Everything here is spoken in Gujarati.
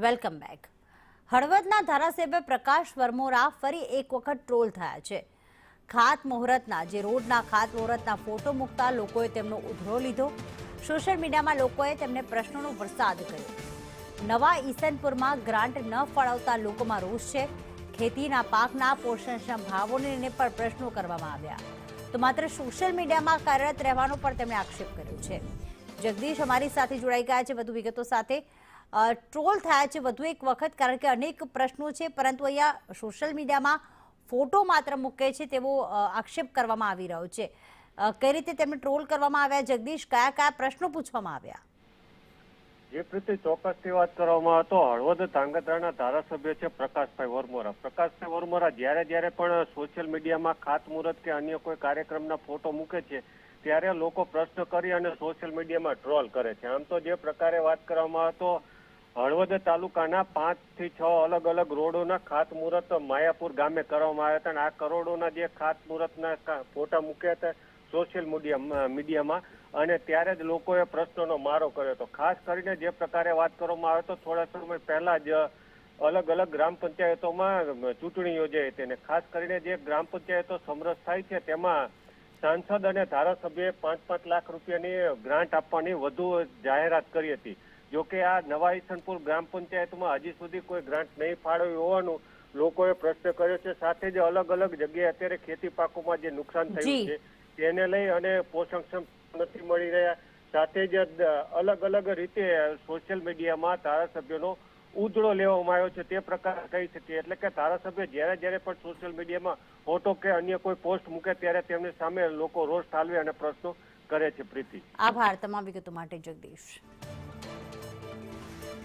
Welcome back. હળવદના ધારાસભ્ય પ્રકાશ વરમોરા ફરી એક વખત ટ્રોલ થયા છે. ખાતમુહૂર્તના રોડના ખાતમુહૂર્તના ફોટો મૂકતા લોકોએ તેમનો ઉધડો લીધો. સોશિયલ મીડિયામાં લોકોએ તેમને પ્રશ્નોનો વરસાદ કર્યો. નવા ઈસનપુરમાં ગ્રાન્ટ ન ફાળવતા લોકોમાં રોષ છે. ખેતીના પાકના પોષણક્ષમ ભાવોને લઈને પણ પ્રશ્નો કરવામાં આવ્યા. તો માત્ર સોશિયલ મીડિયામાં કાર્યરત રહેવાનો પણ તેમણે આક્ષેપ કર્યો છે. જગદીશ અમારી સાથે જોડાઈ ગયા છે વધુ વિગતો સાથે. ટ્રોલ થયા છે વધુ એક વખત, કારણ કે અનેક પ્રશ્નો છે, પરંતુ અહીંયા સોશિયલ મીડિયામાં ફોટો માત્ર મૂકે છે તેવો આક્ષેપ કરવામાં આવી રહ્યો છે. કઈ રીતે તેમને ટ્રોલ કરવામાં આવ્યા? જગદીશ, કયા કયા પ્રશ્નો પૂછવામાં આવ્યા? જે પ્રતિ ચોક્કસથી વાત કરવામાં હતો, હળવદ ધાંગધ્રાના ધારાસભ્ય છે પ્રકાશભાઈ વરમોરા. પ્રકાશભાઈ વરમોરા જ્યારે પણ સોશિયલ મીડિયામાં ખાતમુહૂર્ત કે અન્ય કોઈ કાર્યક્રમના ફોટો મૂકે છે ત્યારે લોકો પ્રશ્ન કરી અને સોશિયલ મીડિયામાં ટ્રોલ કરે છે. આમ તો જે પ્રકારે વાત કરવામાં હતો, હળવદ તાલુકાના 5 થી 6 અલગ અલગ રોડોના ખાતમુહૂર્ત માયાપુર ગામે કરવામાં આવ્યા હતા અને આ કરોડોના જે ખાતમુહૂર્તના ફોટા મૂક્યા હતા સોશિયલ મીડિયામાં, અને ત્યારે જ લોકોએ પ્રશ્નોનો મારો કર્યો હતો. ખાસ કરીને જે પ્રકારે વાત કરવામાં આવે તો થોડા સમય પહેલા જ અલગ અલગ ગ્રામ પંચાયતોમાં ચૂંટણી યોજાઈ હતી અને ખાસ કરીને જે ગ્રામ પંચાયતો સમરસ થાય છે તેમાં સાંસદ અને ધારાસભ્યએ 5-5 લાખ રૂપિયાની ગ્રાન્ટ આપવાની વધુ જાહેરાત કરી હતી. જોકે આ નવા ઈસનપુર ગ્રામ પંચાયતમાં હજી સુધી કોઈ ગ્રાન્ટ નહીં ફાળવી હોવાનું લોકોએ પ્રશ્ન કર્યો છે. સાથે જ અલગ અલગ જગ્યાએ અત્યારે ખેતી પાકોમાં જે નુકસાન થયું છે તેને લઈ અને પોષણક્ષમ નથી મળી રહ્યા. સાથે જ અલગ અલગ રીતે સોશિયલ મીડિયામાં ધારાસભ્યનો ઉધડો લેવામાં આવ્યો છે તે પ્રકાર કહી શકીએ. એટલે કે ધારાસભ્ય જ્યારે પણ સોશિયલ મીડિયામાં ફોટો કે અન્ય કોઈ પોસ્ટ મૂકે ત્યારે તેમની સામે લોકો રોષ ઠાલવે અને પ્રશ્નો કરે છે. પ્રીતિ, આભાર તમામ વિગતો માટે જગદીશ.